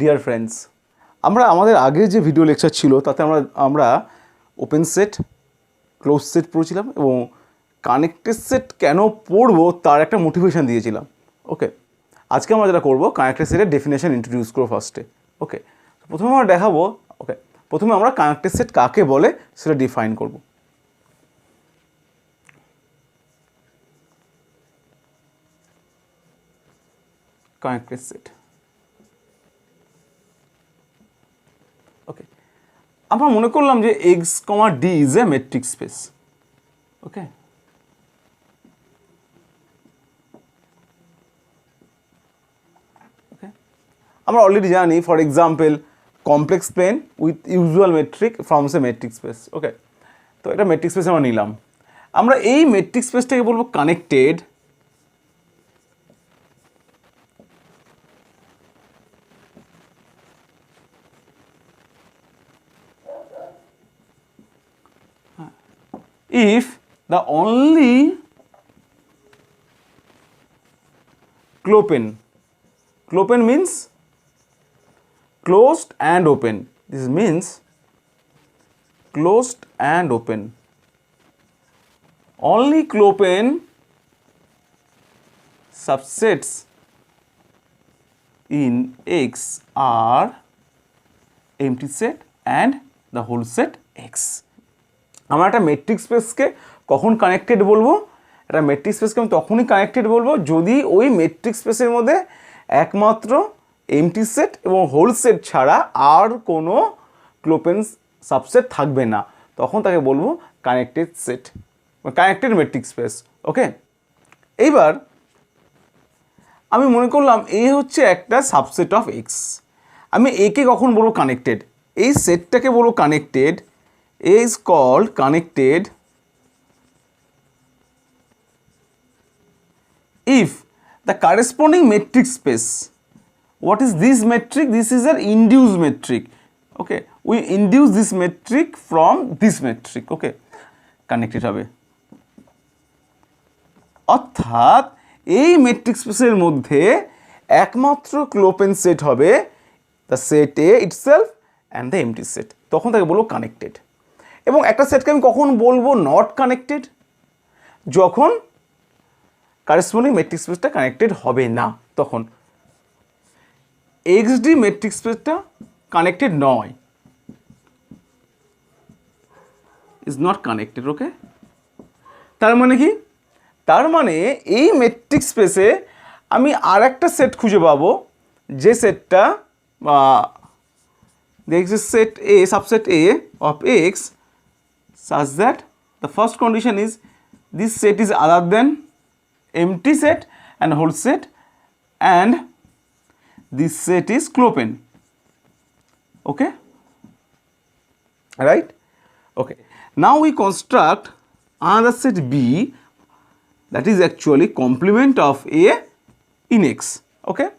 Dear friends, আমরা আমাদের আগের যে ভিডিও লেকচার ছিল তাতে আমরা ওপেন সেট, ক্লোজ সেট পড়েছিলাম এবং কানেক্টেড সেট কেন পড়বো তার একটা মোটিভেশন দিয়েছিলাম। ওকে, আজকে আমরা যেটা করবো কানেক্টেড সেটের ডেফিনেশন ইন্ট্রোডিউস করবো ফার্স্টে। ওকে, প্রথমে আমরা দেখাবো, ওকে, প্রথমে আমরা কানেক্টেড সেট কাকে বলে সেটা ডিফাইন করব। কানেক্টেড সেট, ওকে, আমরা মনে করলাম যে x, d is a metric space. Okay, আমরা অলরেডি জানি, for example complex plane with usual metric forms a metric space. Okay, তো এটা মেট্রিক স্পেস আমরা নিলাম। আমরা এই মেট্রিক স্পেসটাকে বলবো connected if the only clopen means closed and open. This means closed and open. Only clopen subsets in X are empty set and the whole set X. আমরা একটা metric স্পেসকে কখন connected বলবো? একটা মেট্রিক স্পেসকে আমি তখনই connected বলবো যদি ওই মেট্রিক স্পেসের মধ্যে একমাত্র এমটি সেট এবং হোল সেট ছাড়া আর কোনো ক্লোপেন সাবসেট থাকবে না, তখন তাকে বলবো connected set, connected metric space. Okay, এইবার আমি মনে করলাম এ হচ্ছে একটা সাবসেট অফ এক্স। আমি একে কখন বলবো কানেক্টেড? এই সেটটাকে বলবো connected. A is called connected if the corresponding metric space, what is this metric? This is an induced metric. Okay, we induce this metric from this metric. Okay, connected হবে, অর্থাৎ এই metric স্পেসের মধ্যে একমাত্র ক্লোপেন set হবে the set A itself and the empty set, তখন তাকে বলবো কানেক্টেড। এবং একটা সেটকে আমি কখন বলবো নট কানেক্টেড? যখন কারেসপন্ডিং মেট্রিক স্পেসটা কানেক্টেড হবে না, তখন XD মেট্রিক স্পেসটা কানেক্টেড নয়, ইজ নট কানেক্টেড। ওকে, তার মানে কি? তার মানে এই মেট্রিক স্পেসে আমি আর একটা সেট খুঁজে পাবো যে সেটটা দেখছি set A, subset A of X such that the first condition is this set is other than empty set and whole set and this set is clopen. Okay, right? Okay, now we construct another set B that is actually complement of A in X. Okay,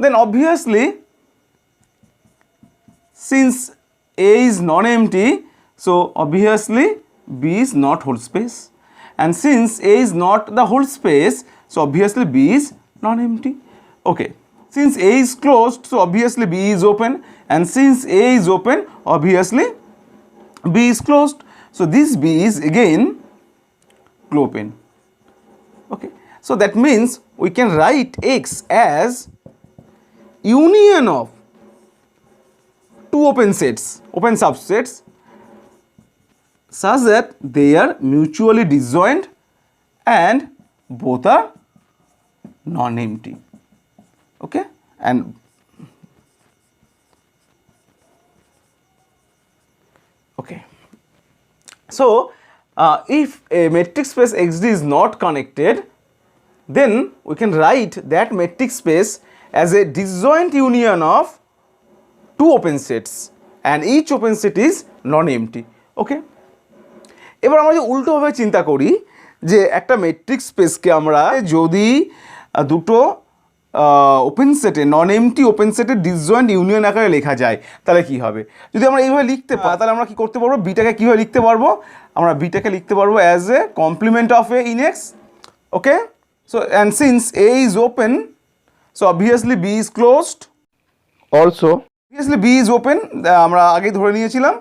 then obviously since A is non-empty, so obviously B is not whole space, and since A is not the whole space, so obviously B is non-empty. Okay, since A is closed, so obviously B is open, and since A is open, obviously B is closed, so this B is again clopen. Okay, so that means we can write X as union of two open sets, open subsets, such that they are mutually disjoint and both are non-empty. Okay, and okay, so if a metric space XD is not connected, then we can write that metric space as a disjoint union of two open sets and each open set is non-empty. Okay, এবার আমরা যে উল্টোভাবে চিন্তা করি যে একটা metric স্পেসকে আমরা যদি দুটো ওপেন সেটে নন এমটি ওপেন সেটের ডিসজয়েন্ট ইউনিয়ন আকারে লেখা যায় তাহলে কি হবে? যদি আমরা এইভাবে লিখতে পারি তাহলে আমরা কি করতে পারবো? বিটাকে কীভাবে লিখতে পারবো? আমরা বিটাকে লিখতে পারবো as a complement of A in X. Okay, so and since A is open, so obviously B is closed, also obviously B is open, আমরা আগেই ধরে নিয়েছিলাম।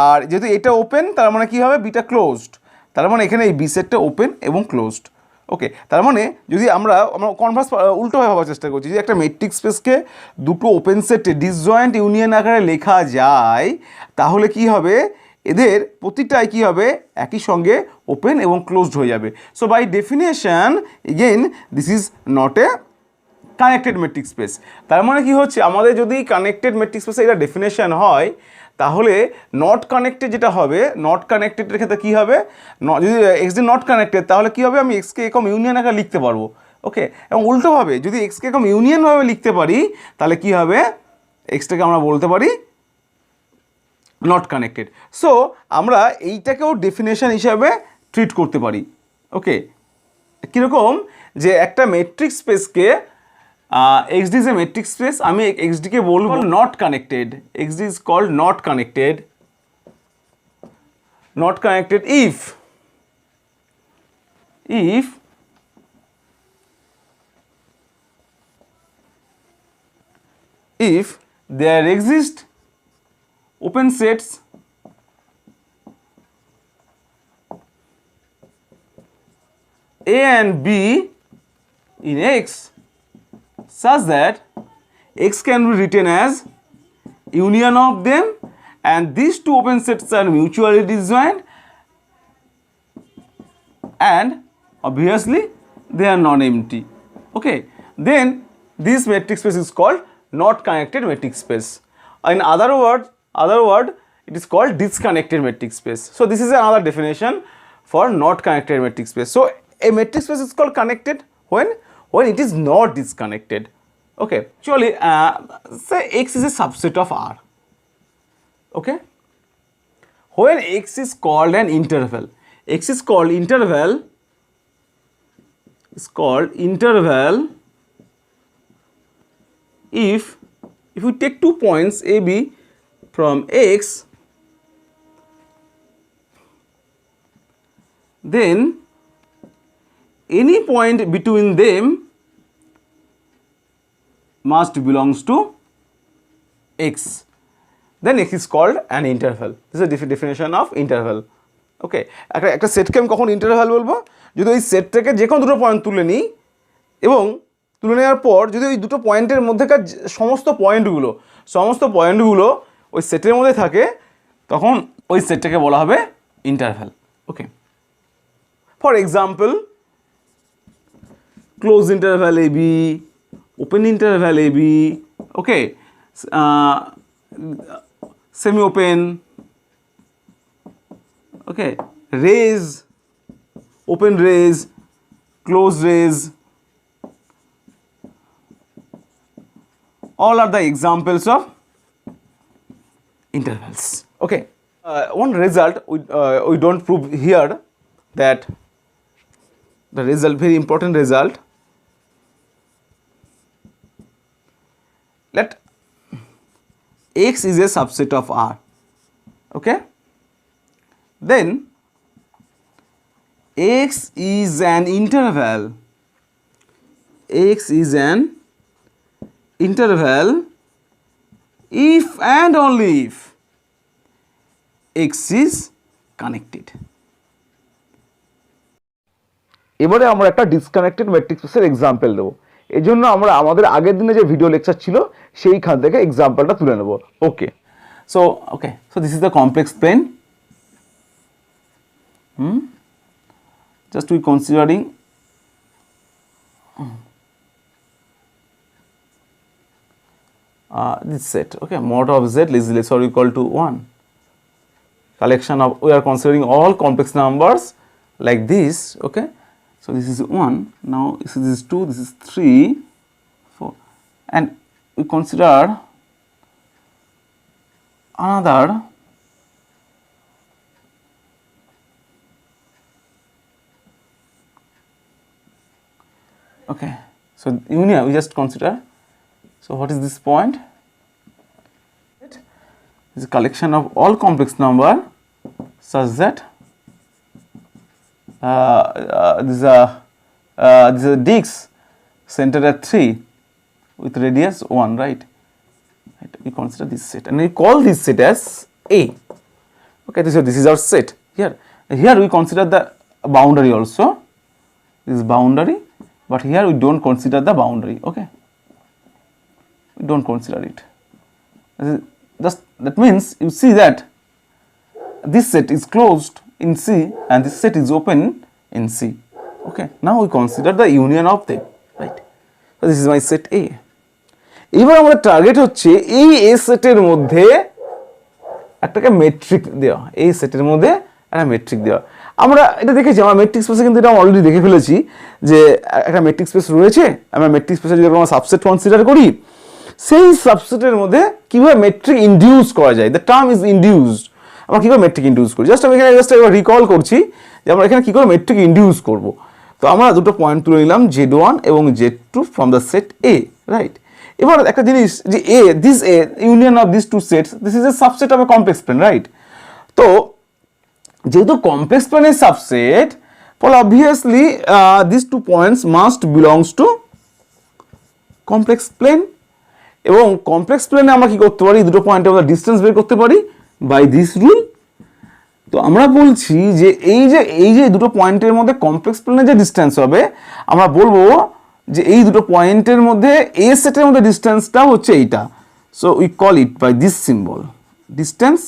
আর যেহেতু এটা ওপেন তার মানে কী হবে, বিটা ক্লোজড, তার মানে এখানে এই বি সেটটা ওপেন এবং ক্লোজড। ওকে, তার মানে যদি আমরা কনভার্স উল্টোভাবে ভাবার চেষ্টা করছি, যদি একটা মেট্রিক স্পেসকে দুটো ওপেন সেটে ডিসজয়েন্ট ইউনিয়ন আকারে লেখা যায়, তাহলে কি হবে, এদের প্রতিটাই কী হবে, একই সঙ্গে ওপেন এবং ক্লোজড হয়ে যাবে। So by definition again this is not a connected metric space. তার মানে কি হচ্ছে, আমাদের যদি কানেক্টেড মেট্রিক স্পেসে এটা ডেফিনেশন হয়, তাহলে নট কানেক্টেড যেটা হবে, নট কানেক্টেডের ক্ষেত্রে কী হবে, যদি এক্স ডি নট কানেক্টেড তাহলে কী হবে, আমি এক্সকে এরকম ইউনিয়ন আকারে লিখতে পারবো। ওকে, এবং উল্টোভাবে যদি এক্সকে এরকম ইউনিয়নভাবে লিখতে পারি, তাহলে কী হবে, এক্সটাকে আমরা বলতে পারি নট কানেক্টেড। সো আমরা এইটাকেও ডেফিনেশন হিসাবে ট্রিট করতে পারি। ওকে, কীরকম, যে একটা মেট্রিক স্পেসকে XD is a matrix space, আমি XD কে বলবো not connected, XD is called not connected if there exist open sets A and B in X such that X can be written as union of them and these two open sets are mutually disjoint and obviously they are non-empty. Okay, then this matrix space is called not connected matrix space. In other word it is called disconnected matrix space. So this is another definition for not connected matrix space. So a matrix space is called connected when it is not disconnected. Okay, actually say X is a subset of R. Okay, when X is called an interval, X is called interval if we take 2 points A B from X, then any point between them must belongs to X, then X is called an interval. This is a definition of interval. ওকে, একটা সেটকে আমি কখন interval বলবো, যদি ওই সেটটাকে যে কোনো দুটো পয়েন্ট তুলে নিই এবং তুলে নেওয়ার পর যদি ওই দুটো পয়েন্টের মধ্যেকার সমস্ত পয়েন্টগুলো ওই সেটের মধ্যে থাকে, তখন ওই সেটটাকে বলা হবে interval. Okay, for example close interval AB, open interval AB, okay, semi open, okay, rays, open rays, closed rays, all are the examples of intervals. Okay, one result we don't prove here, that the result, very important result, let X is a subset of R. Okay, then X is an interval. X is an interval if and only if X is connected. এবারে আমরা একটা disconnected matrix স্পেসের example দেবো। এই জন্য আমরা আমাদের আগের দিনে যে ভিডিও লেকচার ছিল সেইখান থেকে এক্সাম্পলটা তুলে নেব। ওকে, so this is the complex plane. Just we considering this set. Okay, mod of Z is less or equal to 1. Collection of, we are considering all complex numbers like this. Okay, so this is 1, now this is 2, this is 3, 4, and we consider another okay, so union we just consider. So what is this point? It is a collection of all complex number such that this is a disc centered at 3 with radius 1, right? Right? We consider this set and we call this set as A. Okay, this is our set. Here we consider the boundary also. This is boundary, but here we don't consider the boundary. Okay, we don't consider it. That means you see that this set is closed in C and this set is open in C. Okay, now we consider the union of them, right? So this is my set A. এবার আমাদের target হচ্ছে এই A সেটের মধ্যে একটাকে metric দেওয়া, এই সেটের মধ্যে একটা মেট্রিক দেওয়া। আমরা এটা দেখেছি, আমরা মেট্রিক স্পেসে কিন্তু এটা অলরেডি দেখে ফেলেছি যে একটা মেট্রিক স্পেস রয়েছে। আমরা মেট্রিক স্পেসে যদি আমরা সাবসেট কনসিডার করি, সেই সাবসেটের মধ্যে কিভাবে মেট্রিক ইনডিউস করা যায়, দ্য টার্ম ইজ ইনডিউসড। আমরা কীভাবে মেট্রিক ইনডিউস করি, জাস্ট আমি এখানে একবার রিকল করছি যে আমরা এখানে কী করে মেট্রিক ইনডিউস করব। তো আমরা দুটো পয়েন্ট তুলে নিলাম, Z1 এবং Z2 from the set A, right? এবার একটা জিনিস যে A, this A union of this two sets, this is a subset of a complex plane, right? তো যেহেতু কমপ্লেক্স প্লেনের সাবসেট, ফলে obviously this two points must belongs to complex plane. এবং কমপ্লেক্স প্লেনে আমরা কি করতে পারি, দুটো পয়েন্টের মধ্যে ডিস্টেন্স বের করতে পারি বাই দিস রুল। তো আমরা বলছি যে এই যে দুটো পয়েন্টের মধ্যে কমপ্লেক্স প্লেনে যে ডিস্টেন্স হবে, আমরা বলবো যে এই দুটো পয়েন্টের মধ্যে A সেটের মধ্যে ডিস্টেন্সটা হচ্ছে এইটা। So we call it by this symbol, distance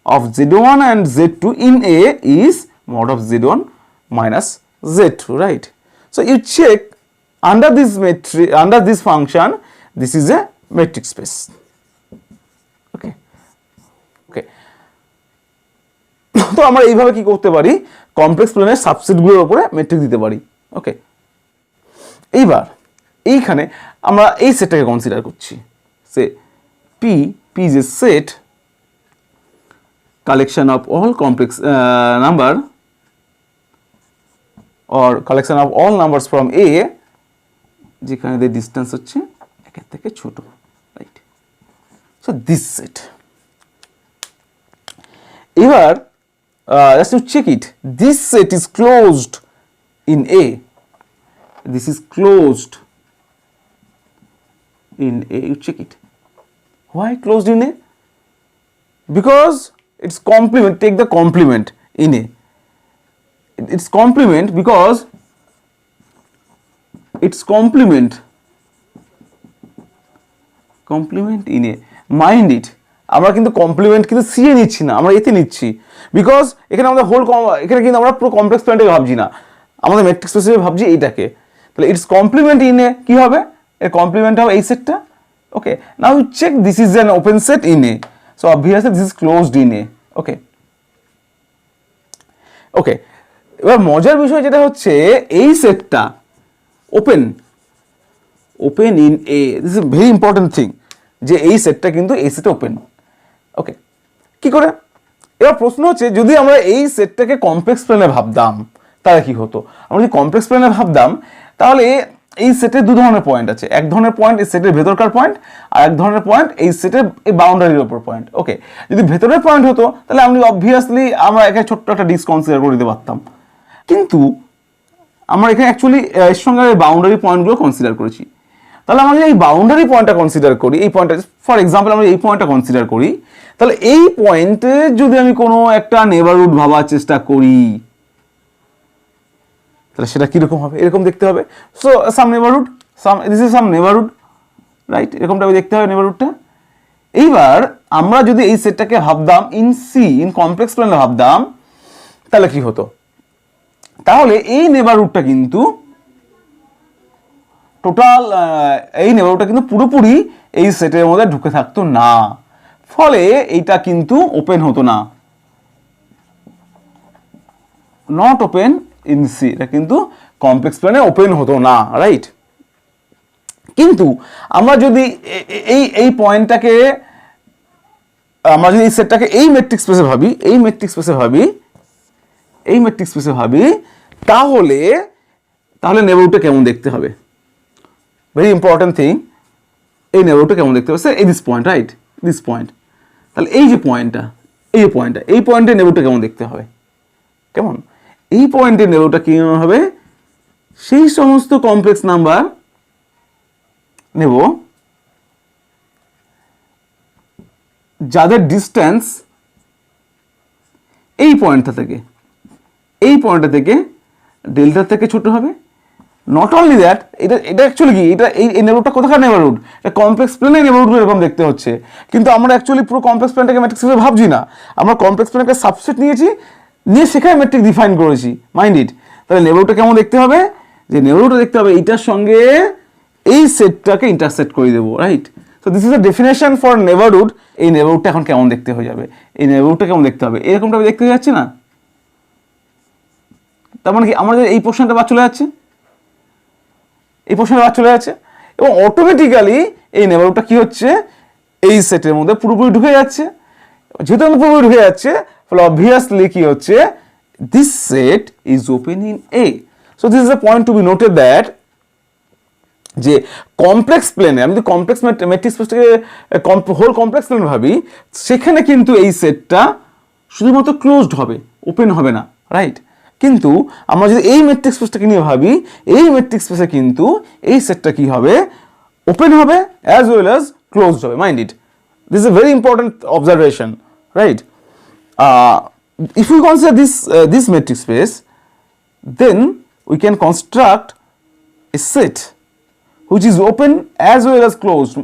of Z1 and Z2 in A is mod of Z1 minus Z2, right? So you check under this matrix, under this function, this is a metric space. Okay. তো আমরা এইভাবে কি করতে পারি, complex প্লেনের সাবসেটগুলোর উপরে metric দিতে পারি। ওকে, এইবার এইখানে আমরা এই সেটটাকে কনসিডার করছি, সে P is a set collection of all complex number or collection of all numbers from A যেখানে the distance হচ্ছে একের থেকে ছোট, রাইট? So this set. এবার just to check it, this set is closed in A, this is closed in A, you check it. Why closed in A? Because its complement, take the complement in A, its complement, because its complement in A, mind it, আমরা কিন্তু complement কিন্তু C এ নিচ্ছি না, আমরা এতে নিচ্ছি, because এখানে আমাদের এখানে কিন্তু আমরা পুরো কমপ্লেক্স প্লেনটাকে ভাবছি না, আমাদের ম্যাট্রিক্স স্পেসে ভাবছি এইটাকে। তাহলে ইটস কমপ্লিমেন্ট ইন এ কি হবে, এর কমপ্লিমেন্ট হবে এই সেটটা। Okay, now you check this is an open set in A, so obviously this is closed in A. Okay, এবার মজার বিষয় যেটা হচ্ছে এই সেটটা open in A, this is very important thing, যে এই সেটটা কিন্তু এই সেটে ওপেন। ওকে, কি করে? এবার প্রশ্ন হচ্ছে যদি আমরা এই সেটটাকে কমপ্লেক্স প্লেনে ভাবতাম তাহলে কি হতো? আমরা যদি কমপ্লেক্স প্লেনে ভাবতাম তাহলে এই সেটে দু ধরনের পয়েন্ট আছে, এক ধরনের পয়েন্ট এই সেটের ভেতরকার পয়েন্ট, আর এক ধরনের পয়েন্ট এই সেটের এই বাউন্ডারির ওপর পয়েন্ট। ওকে, যদি ভেতরের পয়েন্ট হতো তাহলে আমি অবভিয়াসলি আমরা এখানে ছোট্ট একটা ডিস্ক কনসিডার করে দিতে পারতাম, কিন্তু আমরা এখানে অ্যাকচুয়ালি এর সঙ্গে বাউন্ডারি পয়েন্টগুলো কনসিডার করেছি। তাহলে আমরা যদি এই বাউন্ডারি পয়েন্টটা কনসিডার করি, এই পয়েন্টটা ফর এক্সাম্পল আমরা এই পয়েন্টটা কনসিডার করি, তাহলে এই পয়েন্টে যদি আমি কোনো একটা নেবারহুড ভাবার চেষ্টা করি তাহলে সেটা কিরকম হবে, এরকম দেখতে হবে। So some neighbourhood, this is some neighbourhood, right? এরকমটা দেখতে হবে নেবারহুডটা। এইবার আমরা যদি এই সেটটাকে ভাবতাম ইন সি, ইন কমপ্লেক্স প্লেনে ভাবতাম, তাহলে কি হতো? তাহলে এই নেবারহুডটা কিন্তু টোটাল, এই নেবারহুডটা কিন্তু পুরোপুরি এই সেটের মধ্যে ঢুকে থাকতো না, ফলে এইটা কিন্তু ওপেন হতো না, নট ওপেন ইন সি, এটা কিন্তু কমপ্লেক্স প্লেনে ওপেন হতো না, রাইট? কিন্তু আমরা যদি এই পয়েন্টটাকে, আমরা যদি এই সেটটাকে এই ম্যাট্রিক্স স্পেসে ভাবি, এই ম্যাট্রিক্স স্পেসে ভাবি, তাহলে নেবারহুডটা কেমন দেখতে হবে? ভেরি ইম্পর্টেন্ট থিং, এই নেবারহুডটা কেমন দেখতে হবে? এই this point, right? This point. তাহলে এই পয়েন্টে নেবারহুডটা কেমন দেখতে হবে? কেমন? এই পয়েন্টের নেবারহুডটা কেমন হবে? সেই সমস্ত কমপ্লেক্স নাম্বার নেব যাদের ডিস্টেন্স এই পয়েন্টটা থেকে ডেল্টা থেকে ছোট হবে। নট অনলি দ্যাট, এটা অ্যাকচুয়ালি কি, এই নেবারহুডটা কোথাকার নেবারহুড, এটা কমপ্লেক্স প্লেনের নেবারহুড এরকম দেখতে হচ্ছে, কিন্তু আমরা অ্যাকচুয়ালি পুরো কমপ্লেক্স প্লেনটাকে ম্যাট্রিক্স হিসেবে ভাবছি না, আমরা কমপ্লেক্স প্লেনটাকে সাবসেট নিয়ে সেখানে ম্যাট্রিক্স ডিফাইন করেছি, মাইন্ড ইট। তাহলে নেবারহুডটা কেমন দেখতে হবে, যে নেবারহুডটা দেখতে হবে এইটার সঙ্গে এই সেটটাকে ইন্টারসেক্ট করে দেবো, right. So this is the definition for neighbourhood. এই নেবারহুডটা এখন কেমন দেখতে হয়ে যাবে, এই নেবারহুডটা কেমন দেখতে হবে, এরকমটা দেখতে হয়ে যাচ্ছে না? তার মানে কি আমাদের এই পোর্শনটা বাদ চলে যাচ্ছে, এবং অটোমেটিক্যালি এই নেবারহুডটা কি হচ্ছে, এই সেটের মধ্যে পুরোপুরি ঢুকে যাচ্ছে। যেহেতু আমাদের পুরোপুরি ঢুকে যাচ্ছে, ফলে অবভিয়াসলি কি হচ্ছে, this set is open in A. So this is the point to be noted that, যে কমপ্লেক্স প্লেনে, আমি যদি কমপ্লেক্স ম্যাট্রিক্স স্পেসটাকে হোল কমপ্লেক্স প্লেন ভাবি, সেখানে কিন্তু এই সেটটা শুধুমাত্র ক্লোজড হবে, ওপেন হবে না, রাইট। কিন্তু আমরা যদি এই ম্যাট্রিক্স স্পেসটাকে নিয়ে ভাবি, এই ম্যাট্রিক্স স্পেসে কিন্তু এই সেটটা কি হবে, ওপেন হবে অ্যাজ ওয়েল অ্যাজ ক্লোজড হবে, mind it. This is a very important observation, right. If we consider this matrix space, then we can construct a set which is open as well as closed,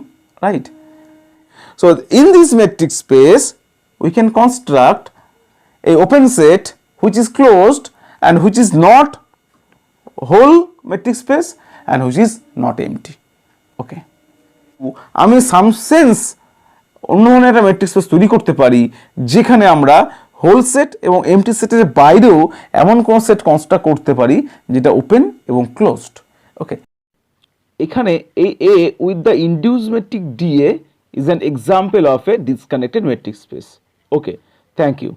right? So in this matrix space we can construct a open set which is closed and which is not whole matrix space and which is not empty, okay. আমি সাম sense অন্য ধরনের একটা matrix space তৈরি করতে পারি, যেখানে আমরা whole set এবং এমটি সেটের বাইরেও এমন কোন সেট কনস্ট্রাক্ট করতে পারি যেটা ওপেন এবং ক্লোজড, ওকে। এখানে এই A with the induced matrix DA is an example of a disconnected matrix space. Okay, thank you.